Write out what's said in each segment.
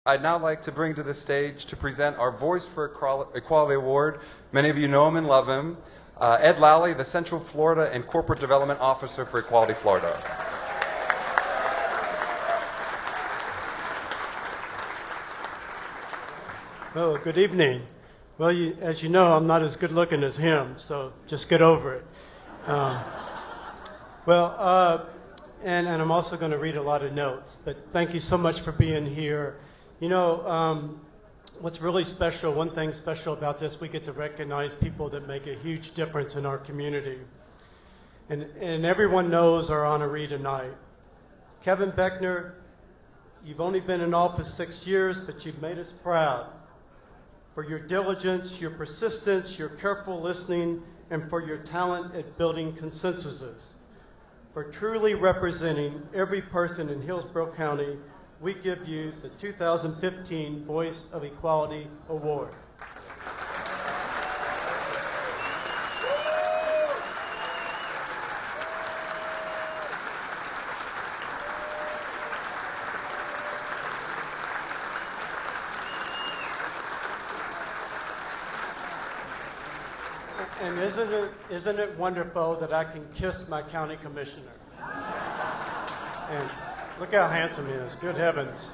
I'd now like to bring to the stage to present our Voice for Equality Award. Many of you know him and love him. Ed Lally, the Central Florida and Corporate Development Officer for Equality Florida. Oh, good evening. Well, as you know, I'm not as good looking as him, so just get over it. And I'm also going to read a lot of notes, but thank you so much for being here. You know, what's really special, one thing special about this, we get to recognize people that make a huge difference in our community. And everyone knows our honoree tonight. Kevin Beckner, you've only been in office 6 years, but you've made us proud for your diligence, your persistence, your careful listening, and for your talent at building consensuses. For truly representing every person in Hillsborough County, we give you the 2015 Voice of Equality Award. And isn't it wonderful that I can kiss my county commissioner? And look how handsome he is. Good heavens.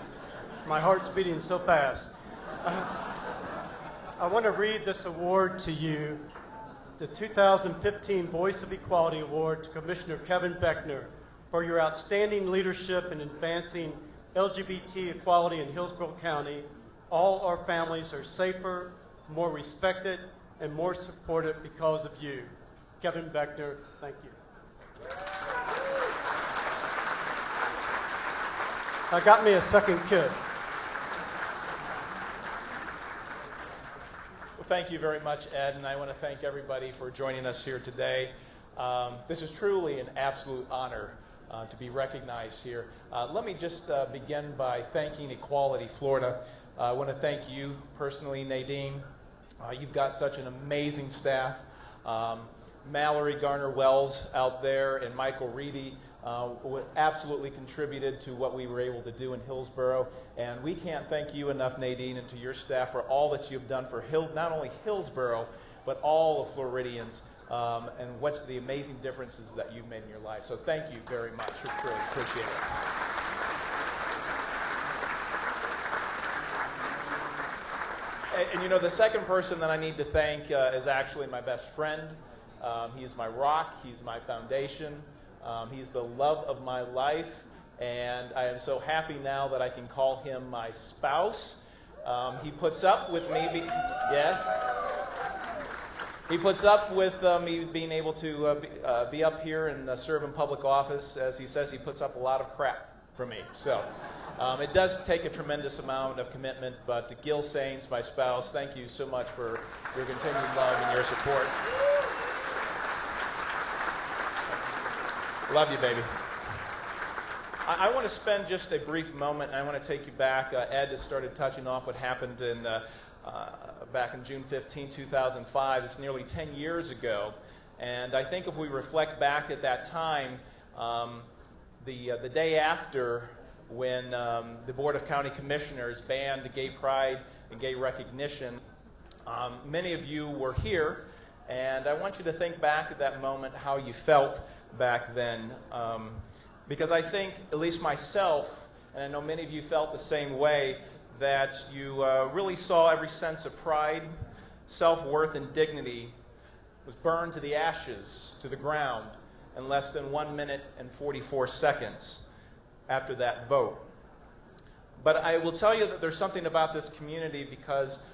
My heart's beating so fast. I want to read this award to you, the 2015 Voice of Equality Award to Commissioner Kevin Beckner for your outstanding leadership in advancing LGBT equality in Hillsborough County. All our families are safer, more respected, and more supported because of you. Kevin Beckner, thank you. I got me a second kiss. Well, thank you very much, Ed, and I want to thank everybody for joining us here today. This is truly an absolute honor to be recognized here. Let me just begin by thanking Equality Florida. I want to thank you personally, Nadine. You've got such an amazing staff. Mallory Garner-Wells out there and Michael Reedy absolutely contributed to what we were able to do in Hillsborough. And we can't thank you enough, Nadine, and to your staff for all that you've done for not only Hillsborough, but all of Floridians, and what's the amazing differences that you've made in your life. So thank you very much. We really appreciate it. And you know, the second person that I need to thank is actually my best friend. He's my rock. He's my foundation. He's the love of my life. And I am so happy now that I can call him my spouse. He puts up with me. Yes. He puts up with me being able to be up here and serve in public office. As he says, he puts up a lot of crap for me. So. It does take a tremendous amount of commitment, but Gil Sains, my spouse, thank you so much for your continued love and your support. Love you, baby. I want to spend just a brief moment, and I want to take you back. Ed has started touching off what happened back in June 15, 2005. It's nearly 10 years ago, and I think if we reflect back at that time, the day after, when the Board of County Commissioners banned gay pride and gay recognition, many of you were here, and I want you to think back at that moment, how you felt back then, because I think, at least myself, and I know many of you felt the same way, that you really saw every sense of pride, self-worth, and dignity was burned to the ashes, to the ground, in less than 1 minute and 44 seconds. After that vote. But I will tell you that there's something about this community, because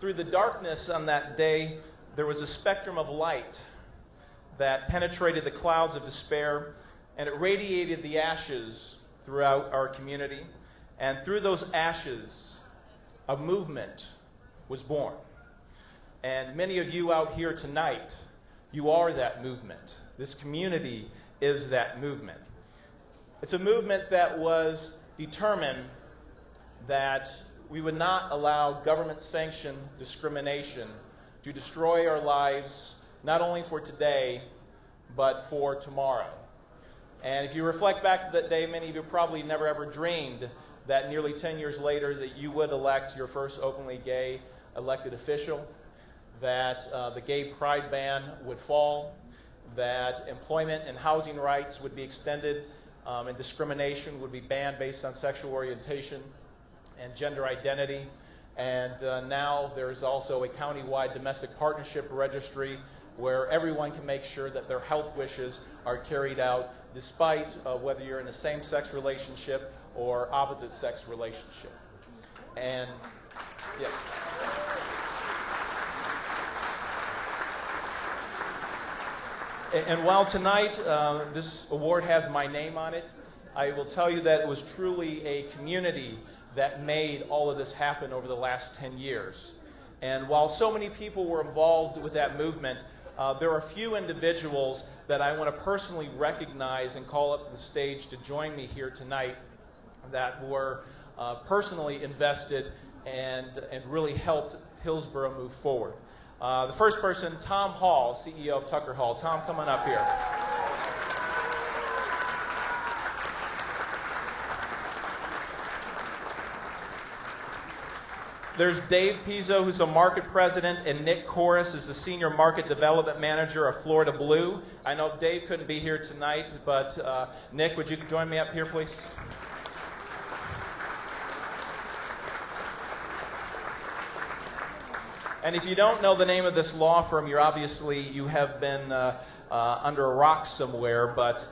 through the darkness on that day, there was a spectrum of light that penetrated the clouds of despair, and it radiated the ashes throughout our community. And through those ashes, a movement was born. And many of you out here tonight, you are that movement. This community is that movement. It's a movement that was determined that we would not allow government-sanctioned discrimination to destroy our lives, not only for today, but for tomorrow. And if you reflect back to that day, many of you probably never ever dreamed that nearly 10 years later that you would elect your first openly gay elected official, that the gay pride ban would fall, that employment and housing rights would be extended, and discrimination would be banned based on sexual orientation and gender identity. And now there's also a county-wide domestic partnership registry where everyone can make sure that their health wishes are carried out despite whether you're in a same-sex relationship or opposite-sex relationship. And yes. And while tonight this award has my name on it, I will tell you that it was truly a community that made all of this happen over the last 10 years. And while so many people were involved with that movement, there are a few individuals that I want to personally recognize and call up to the stage to join me here tonight that were personally invested and really helped Hillsborough move forward. The first person, Tom Hall, CEO of Tucker Hall. Tom, come on up here. There's Dave Pizzo, who's a market president, and Nick Corris is the senior market development manager of Florida Blue. I know Dave couldn't be here tonight, but Nick, would you join me up here, please? And if you don't know the name of this law firm, you have been under a rock somewhere, but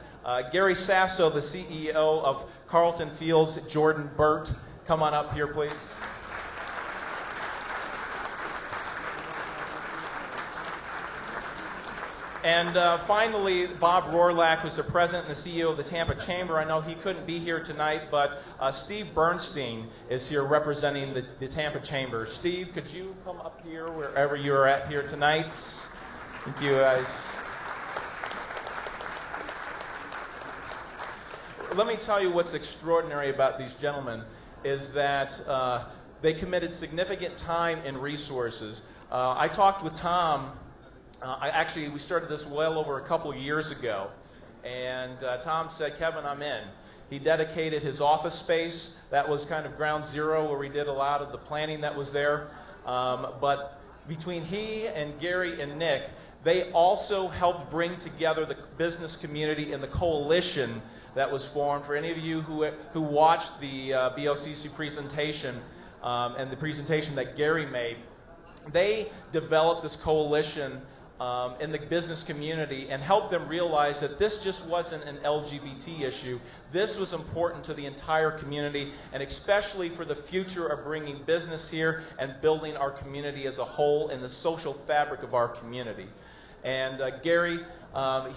Gary Sasso, the CEO of Carlton Fields, Jordan Burt, come on up here, please. And finally, Bob Rohrlach, who's the president and the CEO of the Tampa Chamber. I know he couldn't be here tonight, but Steve Bernstein is here representing the Tampa Chamber. Steve, could you come up here wherever you are at here tonight? Thank you, guys. Let me tell you what's extraordinary about these gentlemen is that they committed significant time and resources. I talked with Tom. We started this well over a couple of years ago, and Tom said, Kevin, I'm in. He dedicated his office space. That was kind of ground zero where we did a lot of the planning that was there. But between he and Gary and Nick, they also helped bring together the business community and the coalition that was formed. For any of you who watched the BOCC presentation and the presentation that Gary made, they developed this coalition in the business community and help them realize that this just wasn't an LGBT issue. This was important to the entire community, and especially for the future of bringing business here and building our community as a whole and the social fabric of our community. And Gary,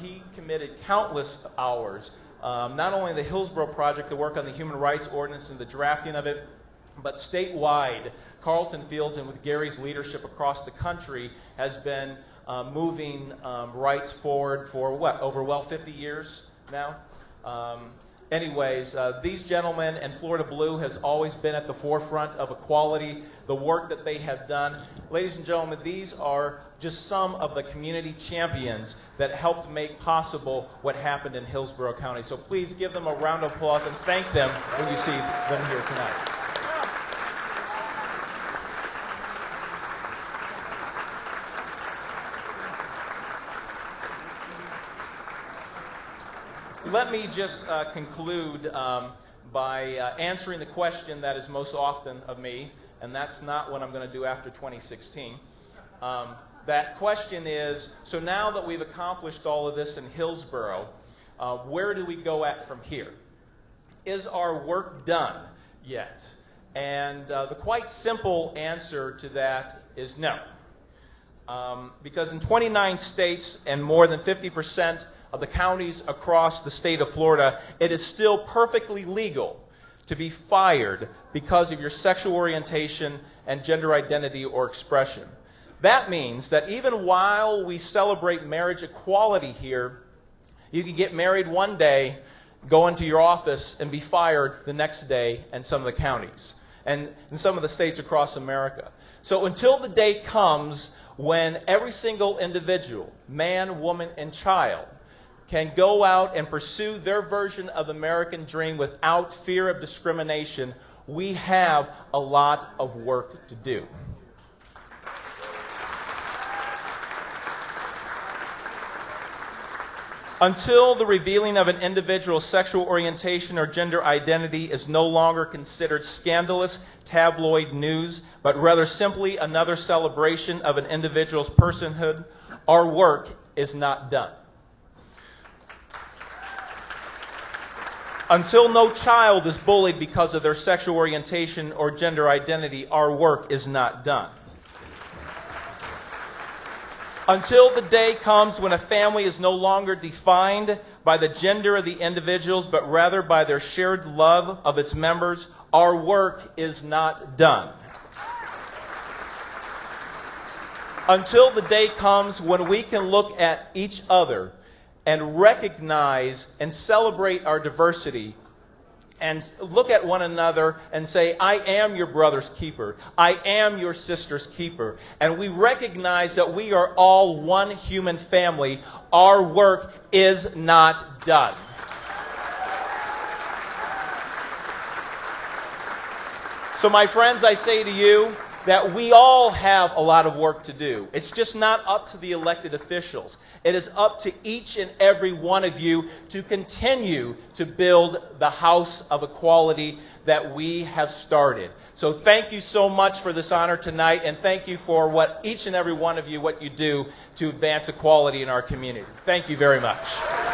he committed countless hours, not only the Hillsborough Project to work on the Human Rights Ordinance and the drafting of it, but statewide, Carlton Fields, and with Gary's leadership across the country, has been moving rights forward for over 50 years now. These gentlemen and Florida Blue has always been at the forefront of equality, the work that they have done. Ladies and gentlemen, these are just some of the community champions that helped make possible what happened in Hillsborough County. So please give them a round of applause and thank them when you see them here tonight. Let me just conclude by answering the question that is most often of me, and that's not what I'm going to do after 2016. That question is, so now that we've accomplished all of this in Hillsborough, where do we go from here? Is our work done yet? And the quite simple answer to that is no. Because in 29 states and more than 50% of the counties across the state of Florida, it is still perfectly legal to be fired because of your sexual orientation and gender identity or expression. That means that even while we celebrate marriage equality here, you can get married one day, go into your office, and be fired the next day in some of the counties and in some of the states across America. So until the day comes when every single individual, man, woman, and child, can go out and pursue their version of the American dream without fear of discrimination, we have a lot of work to do. Until the revealing of an individual's sexual orientation or gender identity is no longer considered scandalous tabloid news, but rather simply another celebration of an individual's personhood, our work is not done. Until no child is bullied because of their sexual orientation or gender identity, our work is not done. Until the day comes when a family is no longer defined by the gender of the individuals, but rather by their shared love of its members, our work is not done. Until the day comes when we can look at each other and recognize and celebrate our diversity and look at one another and say, I am your brother's keeper. I am your sister's keeper. And we recognize that we are all one human family. Our work is not done. So, my friends, I say to you that we all have a lot of work to do. It's just not up to the elected officials. It is up to each and every one of you to continue to build the house of equality that we have started. So thank you so much for this honor tonight, and thank you for what each and every one of you, what you do to advance equality in our community. Thank you very much.